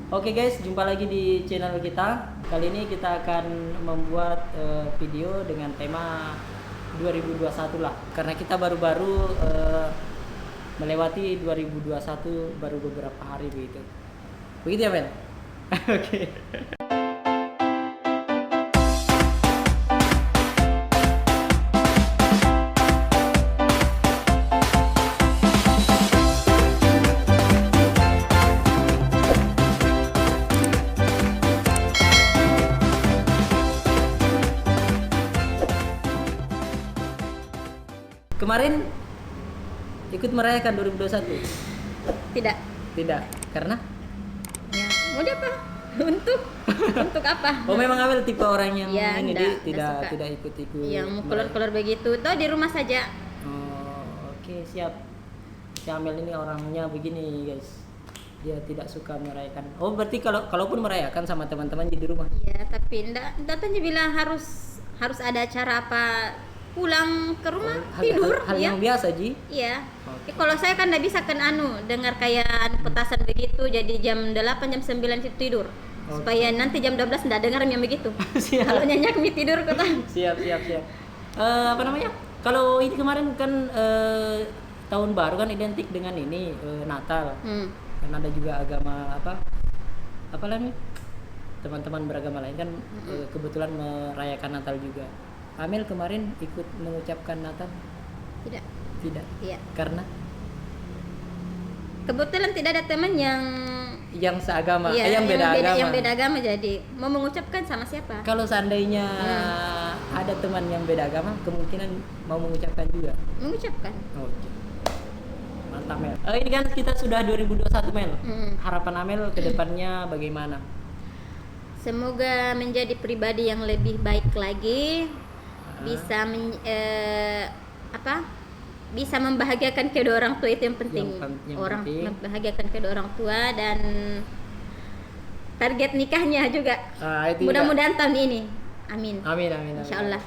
Oke guys, jumpa lagi di channel kita. Kali ini kita akan membuat video dengan tema 2021 lah. Karena kita baru-baru melewati 2021 baru beberapa hari begitu. Begitu ya, Men? Oke. Kemarin ikut merayakan 2021? Tidak. Tidak, karena? Ya, mau dia apa? Untuk apa? Oh, memang Amel tipe orang yang Ya, ini enggak suka. tidak ikut-ikut. Yang mau keluar-keluar begitu, toh di rumah saja. Oh, oke, siap. Si Amel ini orangnya begini, guys. Dia tidak suka merayakan. Oh, berarti kalaupun merayakan sama teman-teman di rumah. Ya, tapi enggak tanya bilang harus ada acara apa, pulang ke rumah tidur hal ya. yang biasa, Ji. Iya. Oke. Kalau saya kan enggak bisa kan dengar kayak petasan begitu, jadi jam 8 jam 9 itu tidur. Oke. Supaya nanti jam 12 enggak dengar yang begitu. Siap. Kalau nyenyak mi tidur kota. Siap. Apa namanya? Kalau ini kemarin kan tahun baru kan identik dengan ini Natal. Karena ada juga agama apa namanya? Teman-teman beragama lain kan kebetulan merayakan Natal juga. Amel kemarin ikut mengucapkan Natal? Tidak. Iya. Karena Kebetulan tidak ada teman yang seagama, iya, yang beda agama. Yang beda agama, jadi mau mengucapkan sama siapa? Kalau seandainya ada teman yang beda agama, kemungkinan mau mengucapkan juga. Mengucapkan. Oke. Mantap, Mel. Ini kan kita sudah 2021, Mel. Harapan Amel ke depannya bagaimana? Semoga menjadi pribadi yang lebih baik lagi, bisa bisa membahagiakan kedua orang tua, itu yang penting. Yang penting. Membahagiakan kedua orang tua, dan target nikahnya juga. Itu Mudah-mudahan tahun ini. Amin. Amin. Insyaallah.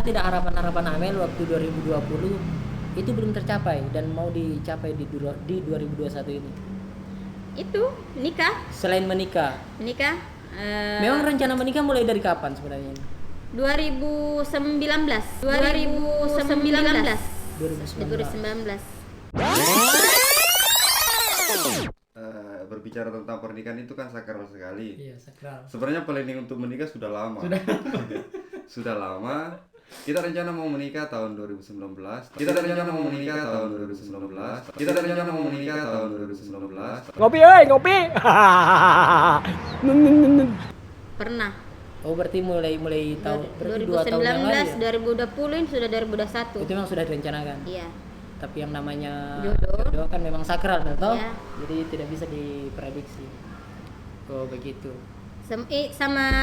Tidak harapan Amel waktu 2020 itu belum tercapai dan mau dicapai di 2021 ini? Itu nikah. Selain menikah. Memang rencana menikah mulai dari kapan sebenarnya? 2019. Berbicara tentang pernikahan itu kan sakral sekali. Iya, sakral. Sebenarnya planning untuk menikah sudah lama. Sudah lama. Kita rencana mau menikah tahun 2019. Ngopi. Pernah. Oh, berarti mulai tahun 2 tahun yang lalu ya? 2020 ini sudah 2021. Itu memang sudah direncanakan. Iya. Tapi yang namanya Jodoh kan memang sakral, toh? Iya. Jadi tidak bisa diprediksi. Oh, begitu.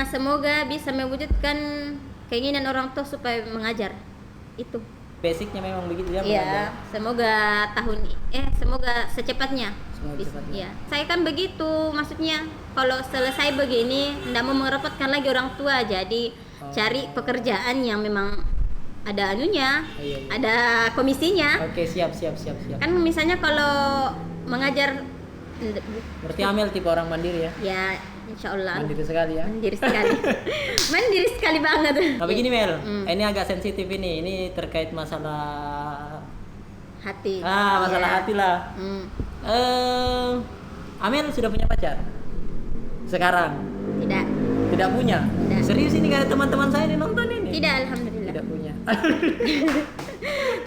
Semoga bisa mewujudkan keinginan orang tua supaya mengajar. Itu. Basicnya memang begitu ya. Iya. Semoga semoga secepatnya. Iya. Saya kan begitu, maksudnya kalau selesai begini tidak mau merepotkan lagi orang tua, jadi cari pekerjaan yang memang ada anunya, Iya. ada komisinya. Oke, siap. Kan misalnya kalau mengajar, Berarti Amel tipe orang mandiri ya? ya insya Allah Mandiri sekali ya? mandiri sekali banget. Nah, begini, Mel, ini agak sensitif ini terkait masalah Hati. masalah Ya. hati lah. Amel sudah punya pacar? Sekarang? Tidak punya? Tidak. Serius ini gak ada teman-teman saya nih nonton ini? Tidak, alhamdulillah. Tidak punya.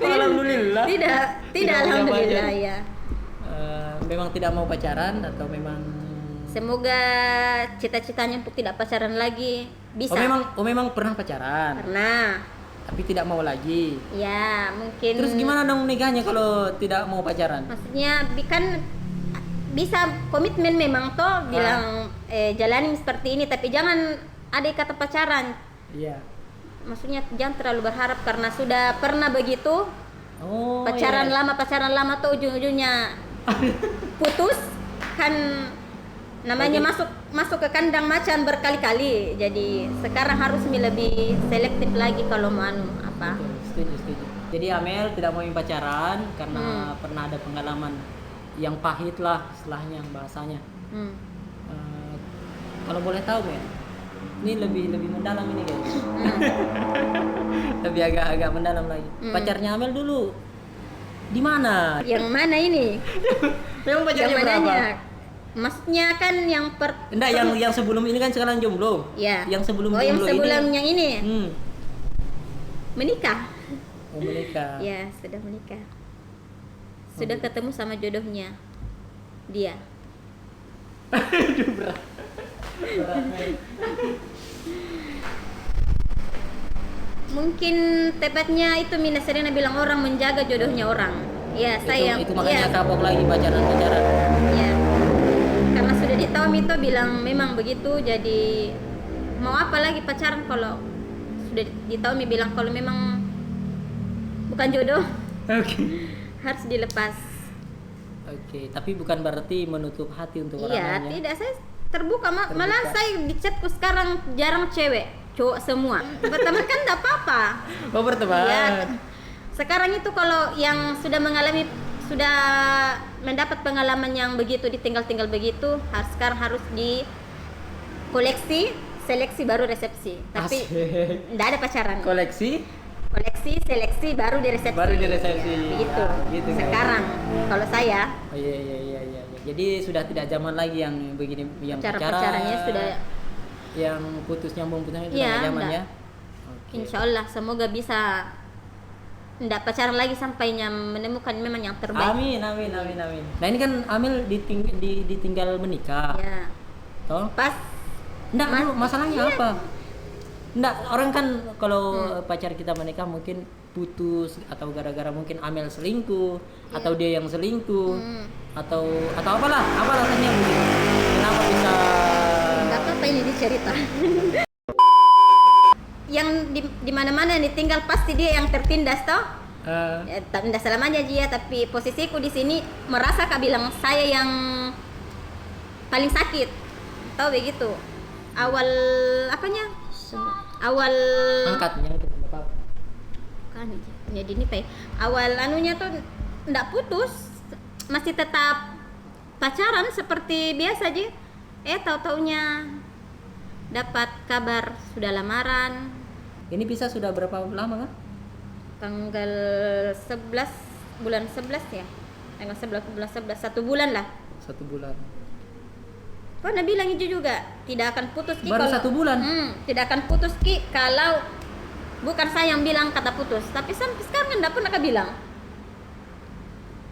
Alhamdulillah. Tidak punya alhamdulillah pacar. ya. Memang tidak mau pacaran atau memang? Semoga cita-citanya untuk tidak pacaran lagi bisa. memang pernah pacaran? Pernah. Tapi tidak mau lagi. Ya, mungkin. Terus gimana dong nikahnya kalau tidak mau pacaran? Maksudnya kan bisa komitmen memang toh bilang jalani seperti ini, tapi jangan ada kata pacaran. Iya. Maksudnya jangan terlalu berharap karena sudah pernah begitu. Oh, pacaran iya. lama tuh ujung-ujungnya putus kan, namanya masuk ke kandang macan berkali-kali. Jadi sekarang harus lebih selektif lagi kalau mau Betul, setuju. Jadi Amel tidak mau pacaran karena pernah ada pengalaman yang pahit lah istilahnya bahasanya. Eh, kalau boleh tahu ya, ini lebih mendalam ini guys. Lebih agak mendalam lagi. Pacarnya Amel dulu di mana? Yang mana ini? Memang pacarnya Yang berapa? mananya? Maksudnya kan yang Enggak, yang sebelum ini kan sekarang jomblo. Ya. Yang sebelum yang jomblo sebelum ini. yang ini menikah. Oh, menikah. Ya, sudah menikah. Sudah ketemu sama jodohnya. Dia. Berat, Mel. Mungkin tepatnya itu Mina Serena bilang orang menjaga jodohnya orang. Ya, saya Itu makanya ya, kapok lagi pacaran. ya. Karena sudah ditahu Mito bilang memang begitu, jadi mau apa lagi pacaran kalau sudah ditahu Mi bilang kalau memang bukan jodoh Oke. harus dilepas. Oke, tapi bukan berarti menutup hati untuk orang Iya, lain ya. tidak, saya terbuka. Malah saya di chatku sekarang jarang cewek, cowok semua. Berteman kan enggak apa-apa. Oh, berteman. Ya, sekarang itu kalau yang sudah mendapat pengalaman yang begitu ditinggal-tinggal begitu, sekarang harus di koleksi, seleksi baru resepsi. Tapi enggak ada pacaran. Koleksi Seleksi baru di resepsi. baru di resepsi. Begitu. Gitu, Sekarang kalau saya Oh, iya. Jadi sudah tidak zaman lagi yang begini yang pacarannya sudah, yang putus nyambung itu Iya, sudah zaman enggak. ya. Oke. insya Allah semoga bisa enggak pacaran lagi sampainya menemukan memang yang terbaik. Amin. Nah, ini kan Amel ditinggal menikah. Ya. Toh? Pas Enggak, dulu masalahnya Iya. apa? Enggak, orang kan kalau pacar kita menikah mungkin putus atau gara-gara mungkin Amel selingkuh atau dia yang selingkuh atau apalah alasannya begitu. Kenapa bisa enggak apa-apa ini dicerita. Yang di mana-mana yang ditinggal pasti dia yang tertindas toh. Tidak selamanya dia, tapi posisiku di sini merasa Kak bilang saya yang paling sakit. Tahu begitu. Awal apanya? Awal angkatnya itu apa? kan jadi ini Pak. Awal anunya tuh ndak putus, masih tetap pacaran seperti biasa aja. Tahu-taunya dapat kabar sudah lamaran. Ini bisa sudah berapa lama kan? Tanggal 11 bulan 11 ya. Tanggal 11 bulan 11, 1 bulan lah. 1 bulan. Pernah bilang itu juga tidak akan putus Ki Baru 1 bulan. Tidak akan putus Ki kalau bukan saya yang bilang kata putus, tapi sampai sekarang enggak pernah Kak bilang.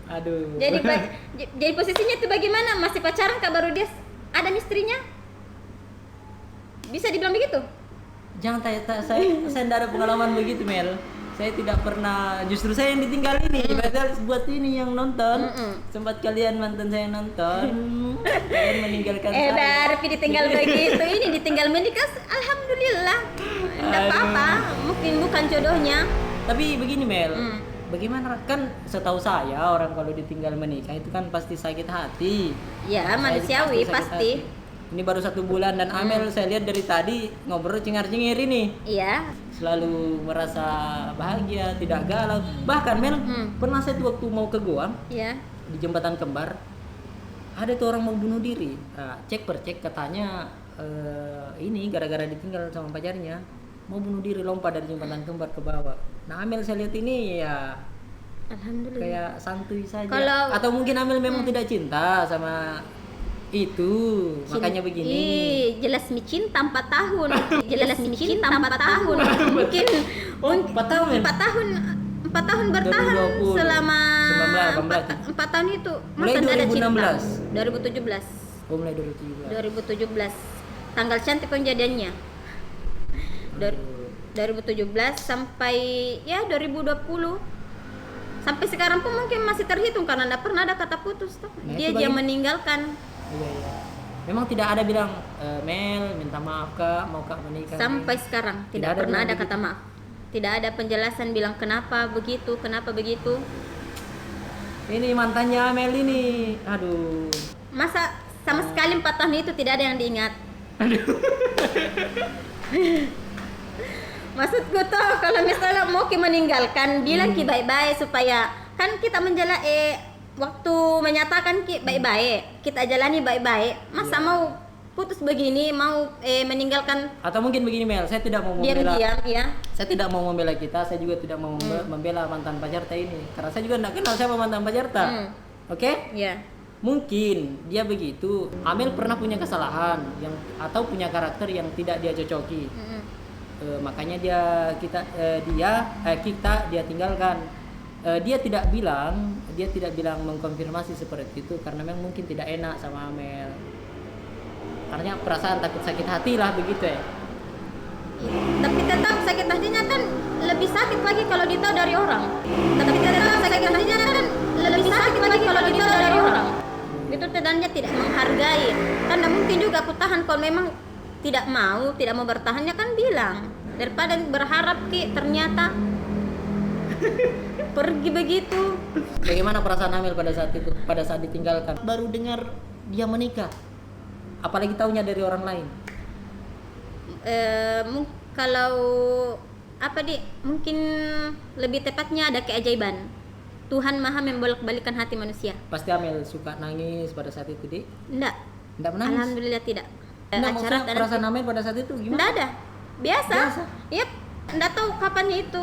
Aduh. Jadi posisinya itu bagaimana? Masih pacaran Kak baru dia ada istrinya? Bisa dibilang begitu? Jangan tanya saya tidak ada pengalaman begitu, Mel. Saya tidak pernah, justru saya yang ditinggal ini. Padahal buat ini yang nonton. Sempat kalian mantan saya nonton. Kalian meninggalkan saya. Tapi ditinggal begitu, ini ditinggal menikah, alhamdulillah. Enggak apa-apa, mungkin bukan jodohnya. Tapi begini, Mel. Bagaimana kan setahu saya orang kalau ditinggal menikah itu kan pasti sakit hati. Ya, manusiawi sakit pasti. hati. Ini baru 1 bulan dan Amel saya lihat dari tadi ngobrol cengar-cengir ini. Iya. Selalu merasa bahagia, tidak galau. Bahkan Mel, pernah saya tuh waktu mau ke Goa Iya. di Jembatan Kembar, ada tuh orang mau bunuh diri. Nah, cek katanya ini gara-gara ditinggal sama pacarnya mau bunuh diri, lompat dari Jembatan Kembar ke bawah. Nah, Amel saya lihat ini ya Alhamdulillah. kayak santuy saja. Kalau- Atau mungkin Amel memang tidak cinta sama itu, makanya begini. Jelas cinta 4 tahun. Jelas cinta 4 tahun. Mungkin 4 tahun ya? 4 tahun bertahan 2020. selama 19, 18. 4 tahun itu. Mulai Masa nggak ada cinta? 2016. 2017. Oh, mulai 2017. 2017. Tanggal cantik kejadiannya. 2017 sampai ya 2020. Sampai sekarang pun mungkin masih terhitung karena tidak pernah ada kata putus tuh. Nah, Dia itu yang bagi- meninggalkan. Iya. Memang tidak ada bilang Mel minta maaf Kak, mau Kak menikah. Sampai sekarang Tidak tidak ada pernah bilang ada kata maaf. Tidak ada penjelasan bilang kenapa begitu. Ini mantannya Mel ini. Aduh. Masa sama sekali 4 tahun itu tidak ada yang diingat. Maksudku tuh kalau misalnya mau meninggalkan bilang ki baik-baik supaya kan kita waktu menyatakan baik-baik, kita jalani baik-baik, masa mau putus begini, mau meninggalkan? Atau mungkin begini Mel, saya tidak mau membela. Diam-diam, ya. Saya tidak mau membela kita, saya juga tidak mau membela mantan pacarta ini, karena saya juga tidak kenal siapa mantan pacarta. Oke? Iya. Mungkin dia begitu. Amel pernah punya kesalahan atau punya karakter yang tidak dia cocoki. Makanya kita tinggalkan. Dia tidak bilang mengkonfirmasi seperti itu karena memang mungkin tidak enak sama Amel. Karena perasaan takut sakit hati lah begitu ya. Tapi tetap sakit hatinya kan lebih sakit lagi kalau ditahu dari orang. Tapi tetap sakit hatinya kan lebih sakit lagi kalau ditahu dari orang. Itu tandanya tidak menghargai. Kan tidak mungkin juga aku tahan kalau memang tidak mau bertahannya kan bilang. Daripada berharap ternyata pergi begitu. Bagaimana perasaan Amel pada saat itu? Pada saat ditinggalkan, baru dengar dia menikah, apalagi tahunya dari orang lain. Kalau mungkin lebih tepatnya ada keajaiban. Tuhan maha membolak-balikan hati manusia. Pasti Amel suka nangis pada saat itu, Dik? Enggak menangis? Alhamdulillah tidak. Maksudnya perasaan Amel pada saat itu gimana? Enggak ada. Biasa. Yep. Enggak tahu kapan itu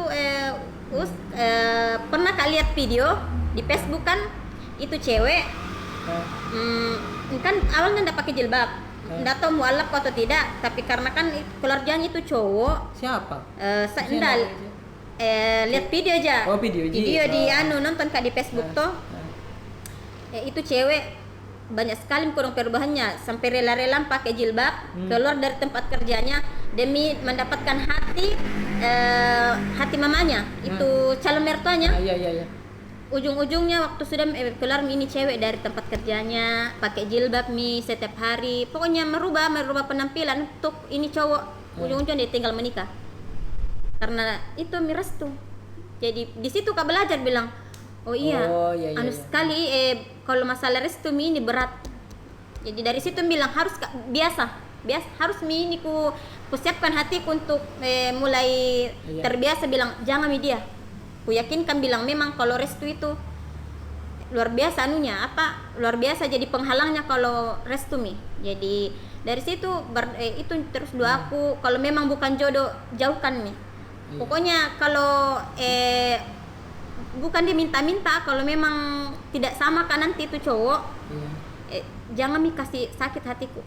pernah kali lihat video di Facebook kan, itu cewek kan awalnya enggak pakai jilbab. Enggak tahu mualaf atau tidak, tapi karena kan keluarganya itu cowok. Siapa? Lihat video aja. Video di nonton Kak di Facebook tuh. Itu cewek banyak sekali kurang perubahannya, sampai rela-rela pakai jilbab keluar dari tempat kerjanya demi mendapatkan hati mamanya, itu calon mertuanya. Iya. Ujung-ujungnya waktu sudah keluar ini cewek dari tempat kerjanya pakai jilbab setiap hari, pokoknya merubah penampilan untuk ini cowok. Ujung-ujungnya dia tinggal menikah karena itu restu. Jadi di situ Kak belajar bilang, sekali kalau masalah restu ini berat. Jadi dari situ bilang harus biasa harus ini ku siapkan hatiku untuk mulai terbiasa bilang jangan dia. Ku yakinkan bilang memang kalau restu itu luar biasa luar biasa jadi penghalangnya kalau restu Jadi dari situ itu terus doaku, kalau memang bukan jodoh jauhkan Pokoknya kalau bukan dia minta-minta, kalau memang tidak sama kan nanti itu cowok, jangan kasih sakit hatiku.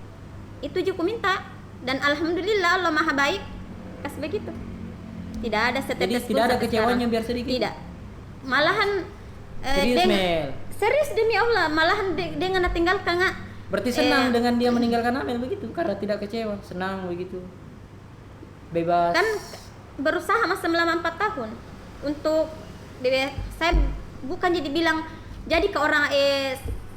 Itu juga minta, dan alhamdulillah Allah maha baik kasih begitu. Tidak ada setetes. Jadi tidak ada kecewanya biar sedikit. Tidak. Malahan serius demi Allah, malahan dengan tinggalkan Berarti senang dengan dia meninggalkan Amel begitu, karena tidak kecewa, senang begitu. Bebas. Kan berusaha selama 4 tahun untuk saya bukan jadi bilang jadi ke orang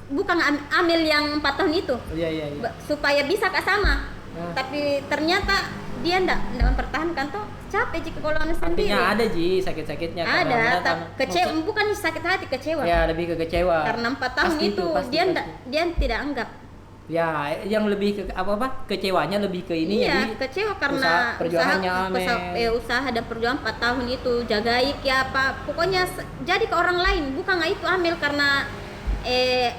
bukan Amel yang 4 tahun itu. Iya. Supaya bisa sama. Tapi ternyata dia enggak mempertahankan tuh, capek jika kalau sendiri. Artinya ada sakit-sakitnya. Ada, kecewa, bukan sakit hati, kecewa. Ya, lebih ke kecewa. Karena 4 tahun pasti itu dia tidak anggap. Ya, yang lebih ke kecewanya lebih ke ini. Iya, kecewa karena usaha dan perjuangan 4 tahun itu jagai pokoknya jadi ke orang lain, bukan itu Amel karena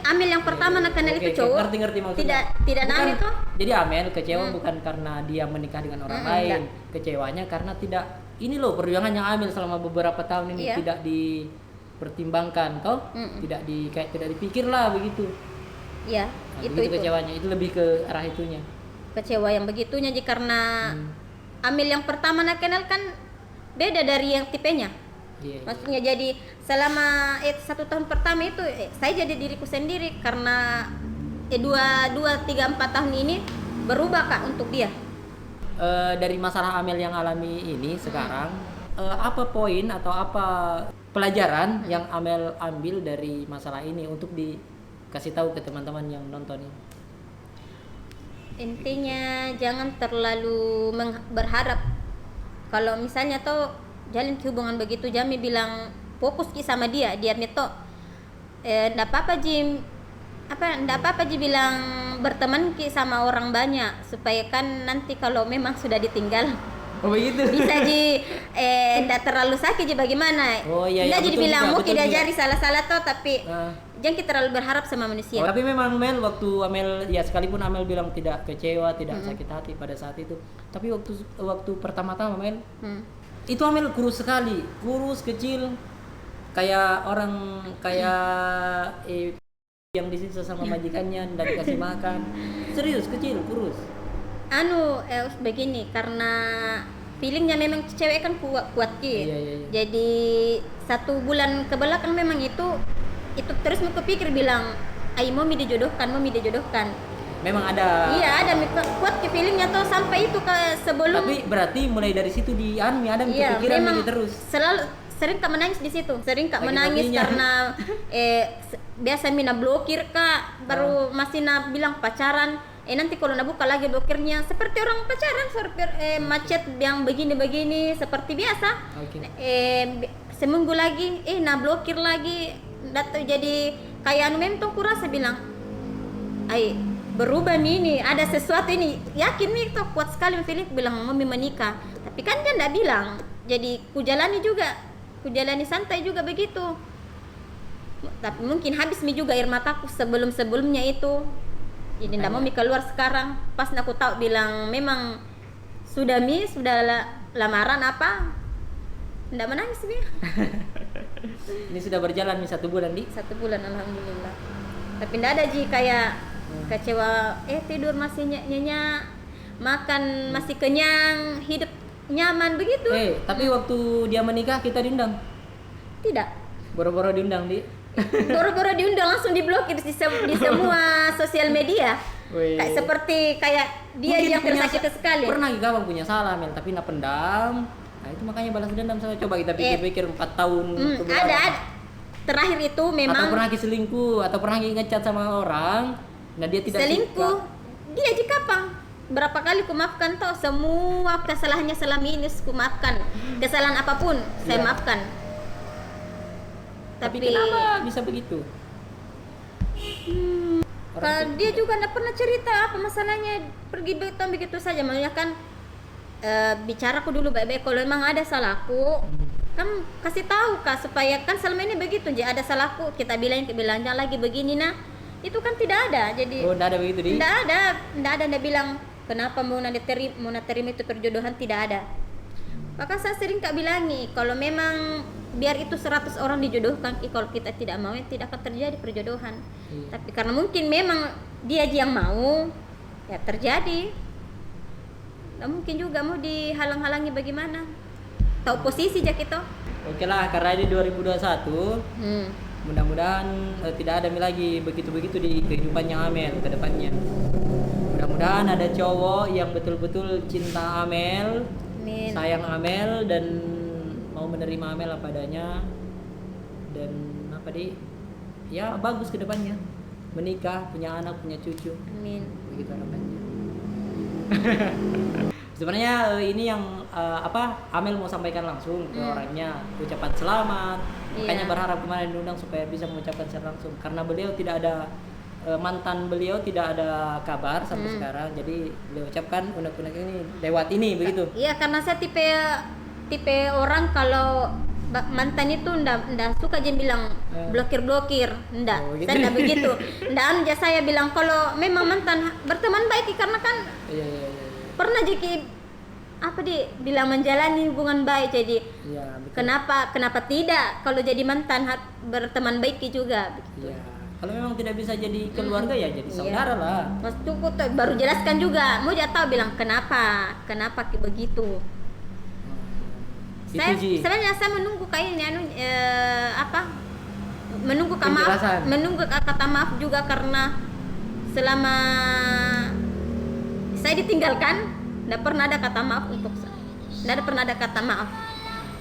Amel yang pertama kenal itu cowok. Ngerti maksudnya. Tidak Amel itu. Jadi Amel kecewa bukan karena dia menikah dengan orang lain. Kecewanya karena tidak perjuangan yang Amel selama beberapa tahun ini tidak dipertimbangkan tidak dipikir lah begitu. Ya, itu kecewanya, itu lebih ke arah itunya. Kecewa yang begitunya karena Amel yang pertama kenal kan beda dari yang tipenya. Maksudnya jadi selama 1 tahun pertama itu saya jadi diriku sendiri karena 2, 3, 4 tahun ini berubah Kak untuk dia. Dari masalah Amel yang alami ini sekarang, apa poin atau apa pelajaran yang Amel ambil dari masalah ini untuk kasih tahu ke teman-teman yang nonton ini? Intinya jangan terlalu berharap. Kalau misalnya jalin hubungan begitu, Jami bilang fokus sama dia meto. Ndak apa-apa Ji bilang berteman sama orang banyak supaya kan nanti kalau memang sudah ditinggal Oh begitu. Bisa tidak terlalu sakit jadi bagaimana? Oh iya. Tidak jadi betul bilang juga, mau betul kita juga. jari salah-salah toh, tapi jangan kita terlalu berharap sama manusia. Oh, tapi memang Mel, waktu Amel ya sekalipun Amel bilang tidak kecewa, tidak sakit hati pada saat itu, tapi waktu pertama-tama Mel, itu Amel kurus sekali, kurus kecil, kayak orang kayak yang disiksa sama majikannya dan dikasih makan, serius kecil kurus. Begini, karena feelingnya memang cewek kan kuat Ki. Iya. Jadi 1 bulan ke belakang memang itu terus mau kepikir bilang, mau dijodohkan. Memang ada. Iya, ada kuat ke feelingnya tuh sampai itu ke sebelum. Tapi berarti mulai dari situ ada Iya, kepikiran memang ini terus. sering Kak menangis di situ. Sering Kak Sakit menangis hatinya. karena biasa mina blokir Kak, baru masih bilang pacaran. Nanti kalau buka lagi blokirnya seperti orang pacaran, macet yang begini-begini seperti biasa. Oke. Seminggu lagi blokir lagi. Jadi kayak mentong kurasa bilang, berubah nih, ada sesuatu ini. Yakin nih tuh kuat sekali feeling bilang mau menikah. Tapi kan dia enggak bilang. Jadi kujalani santai juga begitu. Tapi mungkin habis juga air mataku sebelumnya itu. Jadi enggak mau keluar sekarang. Pas aku tahu bilang memang sudah lamaran apa? Enggak menangis Mi. Ini sudah berjalan 1 bulan di. 1 bulan alhamdulillah. Tapi enggak ada kayak kecewa, tidur masih nyenyak, makan masih kenyang, hidup nyaman begitu. Tapi waktu dia menikah kita diundang. Tidak. Boro-boro diundang di. Boro-boro diundang langsung diblokir di semua sosial media. Seperti kayak dia Mungkin yang tersakiti sekali. Pernah juga Bang punya salah Mel, tapi pendam. Nah itu makanya balas dendam. Saya coba kita pikir-pikir 4 tahun. Ada. Terakhir itu memang. Atau pernah selingkuh, atau pernah ngechat sama orang. Nah dia tidak selingkuh. suka. Dia kapang. Berapa kali ku maafkan toh, semua kesalahannya selama ini ku maafkan. Kesalahan apapun saya maafkan. Tapi kenapa bisa begitu? Kalau dia juga tidak pernah cerita apa masalahnya, pergi begitu saja. Maksudnya kan bicaraku dulu baik-baik. Kalau memang ada salahku, kan kasih tahu Kak, supaya kan selama ini begitu aja ada salahku kita bilang jangan lagi begini itu kan tidak ada. Jadi tidak ada begitu di. Tidak ada dia bilang kenapa mau terima itu perjodohan, tidak ada. Maka saya sering Kak bilangi kalau memang biar itu 100 orang dijodohkan, kalau kita tidak mau tidak akan terjadi perjodohan. Tapi karena mungkin memang dia aja yang mau, ya terjadi. Nah, mungkin juga mau dihalang-halangi bagaimana? Tahu posisi aja kita. Oke lah, karena ini 2021. Mudah-mudahan tidak ada lagi begitu-begitu di kehidupannya Amel ke depannya. Mudah-mudahan ada cowok yang betul-betul cinta Amel, sayang Amel, dan mau menerima Amel apa adanya, dan ya bagus ke depannya, menikah, punya anak, punya cucu. Amin. Begitu harapannya. Sebenarnya ini yang Amel mau sampaikan langsung ke orangnya, ucapan selamat. Makanya berharap kemarin diundang supaya bisa mengucapkan secara langsung, karena beliau tidak ada mantan beliau tidak ada kabar sampai sekarang. Jadi beliau ucapkan unek-unek ini lewat ini begitu. Iya, karena saya tipe orang kalau mantan itu ndak suka aja bilang blokir ndak. Gitu. Saya ndak begitu. Ndak aja saya bilang kalau memang mantan berteman baik, karena kan Iya. pernah jadi bilang menjalani hubungan baik, jadi kenapa tidak kalau jadi mantan berteman baik juga. Iya. Kalau memang tidak bisa jadi keluarga ya jadi saudara lah. Mas cukup baru jelaskan juga, mau dia tahu bilang kenapa begitu. Sebenarnya saya menunggu menunggu kata maaf juga, karena selama saya ditinggalkan tidak pernah ada kata maaf kata maaf.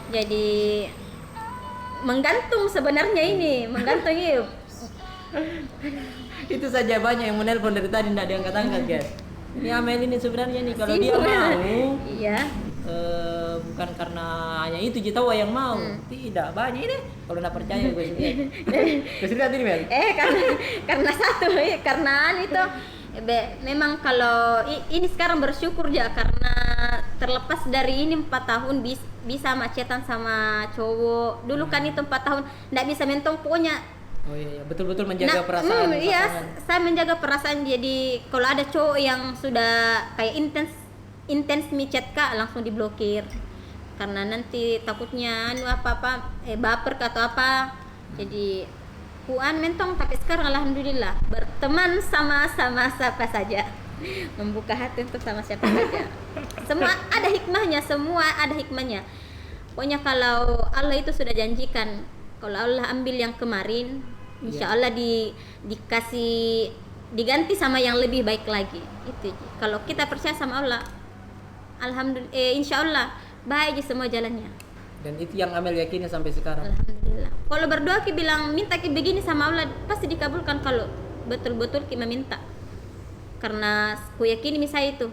Jadi menggantung sebenarnya ini. Itu saja banyak yang menelpon dari tadi tidak diangkat-angkat guys. Ini Amel ini sebenarnya nih kalau dia mau. Iya. Bukan karena hanya itu tahu yang mau. Tidak banyak ini. Kalau tidak percaya gue lihat ini Mel. Karena itu memang kalau ini sekarang bersyukur ya, karena terlepas dari ini 4 tahun bisa macetan sama cowok. Dulu kan itu 4 tahun nggak bisa mentong pokoknya. Oh iya, betul-betul menjaga perasaan. Iya, saya menjaga perasaan. Jadi kalau ada cowok yang sudah kayak intens micet Kak, langsung diblokir. Karena nanti takutnya baper atau apa. Jadi mentong, tapi sekarang alhamdulillah berteman sama siapa saja. Membuka hati untuk sama siapa saja. Semua ada hikmahnya. Pokoknya kalau Allah itu sudah janjikan, kalau Allah ambil yang kemarin, insya Allah diganti sama yang lebih baik lagi. Itu kalau kita percaya sama Allah, alhamdulillah, insya Allah baik semua jalannya. Dan itu yang Amel yakini sampai sekarang. Alhamdulillah. Kalau berdoa bilang minta begini sama Allah, pasti dikabulkan kalau betul-betul kita meminta. Karena ku yakini misalnya itu.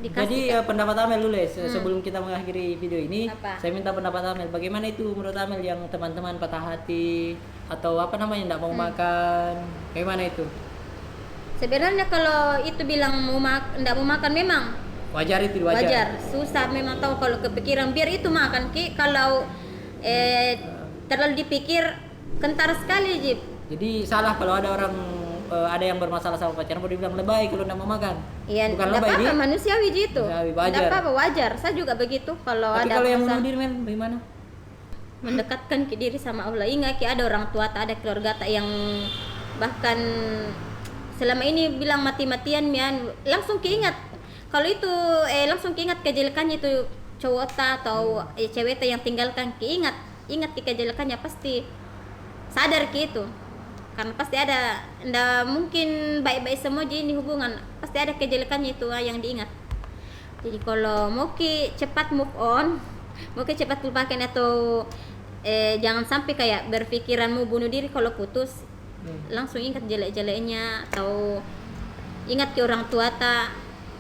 Jadi pendapat Amel dulu sebelum kita mengakhiri video ini, saya minta pendapat Amel. Bagaimana itu menurut Amel yang teman-teman patah hati atau tidak mau makan? Bagaimana itu? Sebenarnya kalau itu bilang tidak mau makan memang wajar, itu wajar. Susah memang, tahu kalau kepikiran biar itu makan kalau terlalu dipikir kentar sekali Jip. Jadi salah kalau ada orang ada yang bermasalah sama pacaran baru dibilang lebay kalau tidak mau makan. Iya, bukan lebay apa-apa, manusiawi itu. Wajar. Apa wajar. Saya juga begitu kalau tapi ada. Kalau yang bunuh diri bagaimana? Mendekatkan ke diri sama Allah. Ingat ada orang tua, ada keluarga yang bahkan selama ini bilang mati-matian langsung keingat. Kalau itu langsung keingat kejelekannya itu cowok atau cewek yang tinggalkan, ingat kejelekannya, pasti sadar itu. Karena pasti ada, ndak mungkin baik-baik semua jadi ini hubungan, pasti ada kejelekannya itu yang diingat. Jadi kalau mau cepat move on, mau cepat lupakan atau jangan sampai kayak berpikiran mau bunuh diri kalau putus, langsung ingat jelek-jeleknya atau ingat ke orang tua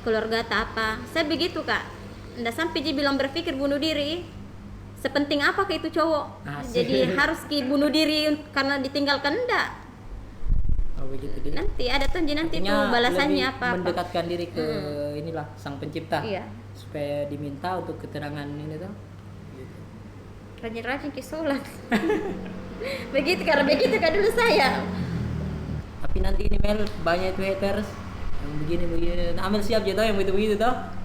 keluarga apa. Saya begitu Kak, ndak sampai dia bilang berpikir bunuh diri. Sepenting apa ke itu cowok? Jadi harus bunuh diri karena ditinggalkan, enggak. Oh begitu. Nanti ada nanti tuh balasannya apa? Mendekatkan diri ke inilah Sang Pencipta. Iya. Supaya diminta untuk keterangan ini tuh. Gitu. Rajin-rajin ke sholat. begitu kan dulu saya. Tapi nanti ini Mel banyak itu haters yang begini. Amel siap aja yang begitu toh.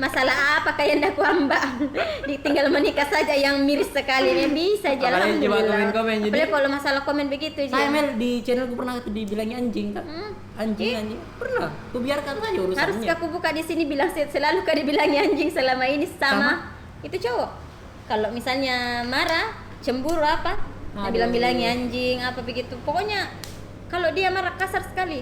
Masalah apa kayak ndak kuamba ditinggal menikah saja yang miris sekali bisa jalan. Coba komen jadi. Kalau masalah komen begitu aja. Saya Mel di channelku pernah dibilangnya anjing Kak. Anjing. Pernah. Ku biarkan saja urusannya. Harus aku buka di sini bilang selalu kau dibilangnya anjing selama ini sama itu cowok. Kalau misalnya marah, cemburu apa? Bilang-bilangnya anjing apa begitu. Pokoknya kalau dia marah kasar sekali.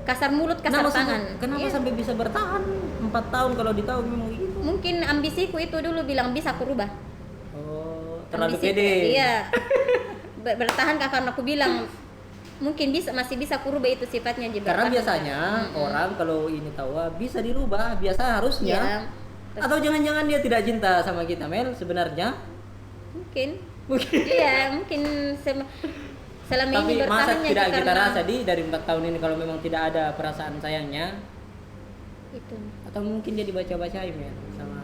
Kasar mulut, kasar tangan. Kenapa sampai bisa bertahan 4 tahun kalau ditahu memang gitu? Mungkin ambisiku itu dulu bilang bisa aku rubah. Oh, terlalu pede. Iya. Bertahan karena aku bilang mungkin masih bisa aku rubah itu sifatnya juga. Karena biasanya orang kalau ini tahu bisa dirubah, biasa harusnya. Ya, atau jangan-jangan dia tidak cinta sama kita Mel sebenarnya? Mungkin. Iya, mungkin selama tapi ini masa tidak kita karena rasa dari 4 tahun ini kalau memang tidak ada perasaan sayangnya itu, atau mungkin dia dibaca-bacain ya sama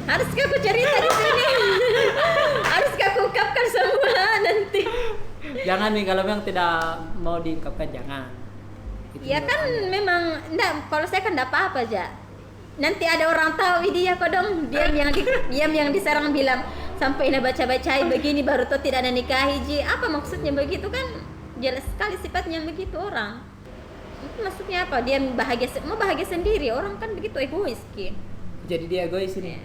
haruskah aku cerita di sini? Haruskah aku ungkapkan semua nanti? Jangan nih, kalau memang tidak mau diungkapkan jangan itu ya kan memang enggak, kalau saya kan enggak apa-apa aja. Nanti ada orang tahu dia kok dong, diam yang diserang bilang sampai nak baca-bacain begini baru tuh tidak ada nikahi ji. Apa maksudnya begitu kan? Jelas sekali sifatnya begitu orang. Itu maksudnya apa? Dia mau bahagia sendiri. Orang kan begitu egois ki. Jadi dia egois ini.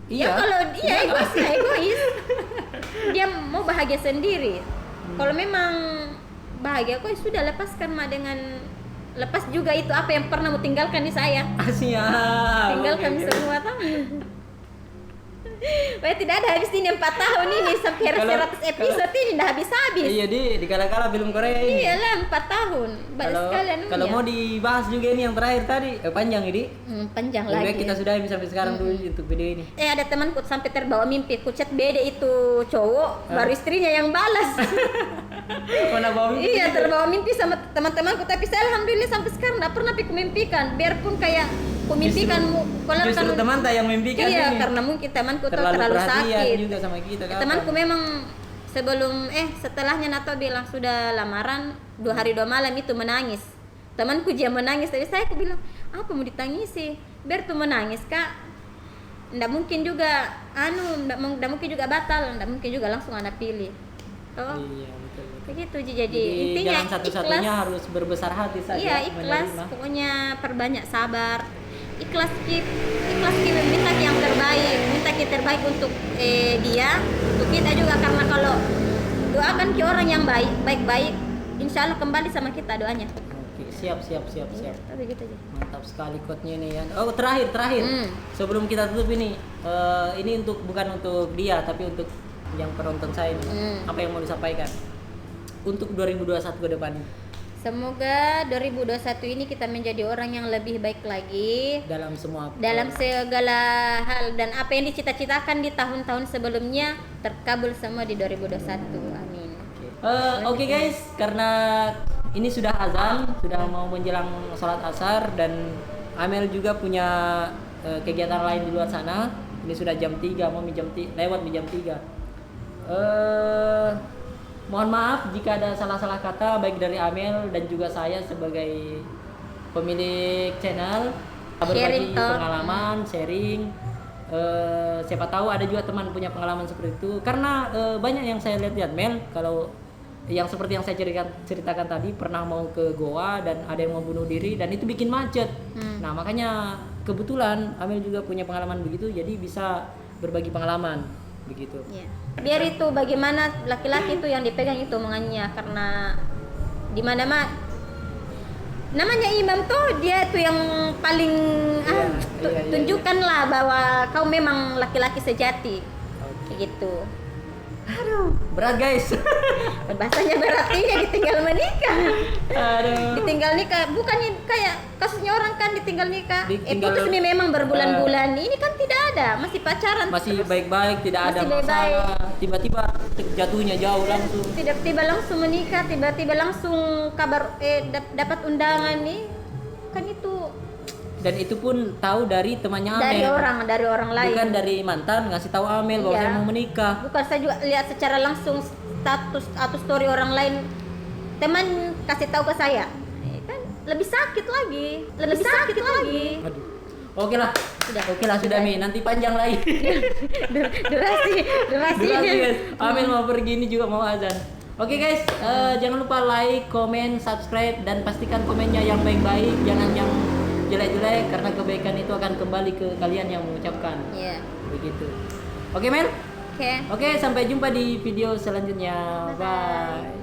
Iya. Ya, kalau dia egois. Dia mau bahagia sendiri. Kalau memang bahagia kok sudah lepaskan dengan lepas juga itu apa yang pernah mau tinggalkan di saya. Siap. Tinggalkan semua tahu. Wah, tidak ada habis ini 4 tahun ini sampai 100 episode ini dah habis-habis. Iya di kala-kala film Korea ini. Iyalah 4 tahun. Kalau mau dibahas juga ini yang terakhir tadi panjang ini. Panjang lagi. Kita sudah sampai sekarang dulu untuk video ini. Ada temanku sampai terbawa mimpi, ku chat beda itu cowok, baru istrinya yang balas. Mana bawa mimpi? Iya, terbawa mimpi sama teman-temanku, tapi saya alhamdulillah sampai sekarang enggak pernah aku mimpikan. Biarpun kayak aku mimpikanmu, justru teman tak yang mimpikan. Iya, ini. karena mungkin temanku tuh terlalu terlalu perhatian sakit. juga sama kita kan. Temanku memang sebelum setelahnya Nato bilang sudah lamaran 2 hari 2 malam itu menangis. Temanku dia menangis, tapi aku bilang apa mau ditangisi? Biar tuh menangis kak. Nggak mungkin juga nggak mungkin juga batal, nggak mungkin juga langsung anak pilih. Oh. Iya, betul. Begitu jadi intinya jalan satu-satunya ikhlas. harus berbesar hati saja. Iya, ikhlas. Menerima. Pokoknya perbanyak sabar. Ikhlas kita minta yang terbaik, minta yang terbaik untuk dia, untuk kita juga, karena kalau doakan ke orang yang baik-baik, insya Allah kembali sama kita doanya. Oke, siap. Tapi gitu aja. Mantap sekali quote-nya ini ya. Oh, terakhir. Sebelum kita tutup ini bukan untuk dia tapi untuk yang penonton saya ini. Apa yang mau disampaikan untuk 2021 ke depan? Semoga 2021 ini kita menjadi orang yang lebih baik lagi Dalam segala hal, dan apa yang dicita-citakan di tahun-tahun sebelumnya terkabul semua di 2021. Amin. Oke guys, karena ini sudah azan, sudah mau menjelang sholat asar, dan Amel juga punya kegiatan lain di luar sana. Ini sudah jam 3, lewat di jam 3. Mohon maaf jika ada salah-salah kata baik dari Amel dan juga saya sebagai pemilik channel. Berbagi pengalaman, sharing. Siapa tahu ada juga teman punya pengalaman seperti itu. Karena banyak yang saya lihat Mel, kalau yang seperti yang saya ceritakan tadi, pernah mau ke Goa dan ada yang mau bunuh diri dan itu bikin macet. Nah makanya kebetulan Amel juga punya pengalaman begitu, jadi bisa berbagi pengalaman begitu. Ya. Biar itu bagaimana laki-laki itu yang dipegang itu omongannya, karena di mana namanya imam tuh dia tuh yang paling tunjukkanlah bahwa kau memang laki-laki sejati. Gitu. Aduh, berat guys. Bahasanya berarti ditinggal menikah. Aduh. Ditinggal nikah, bukannya kayak kasusnya orang kan ditinggal nikah. Ditinggal, Putus ini memang berbulan-bulan. Ini kan tidak ada, masih pacaran. Masih terus. Baik-baik, tidak Masih ada masalah. Tiba-tiba jatuhnya jauh langsung. Tiba-tiba langsung menikah, tiba-tiba langsung kabar dapat undangan nih. Kan itu. Dan itu pun tahu dari temannya Amel. Dari orang lain. Bukan dari mantan ngasih tahu Amel bahwa saya mau menikah. Bukan, saya juga lihat secara langsung status atau story orang lain. Teman kasih tahu ke saya. Kan lebih sakit lagi. Aduh. Oke lah, sudah Mi. Nanti panjang lagi. durasi guys. Amel mau pergi, ini juga mau azan. Oke guys, jangan lupa like, comment, subscribe, dan pastikan komennya yang baik-baik, jangan yang jelek-jelek, karena kebaikan itu akan kembali ke kalian yang mengucapkan. Iya. Begitu. Oke Mel? Oke. Oke, sampai jumpa di video selanjutnya. Bye.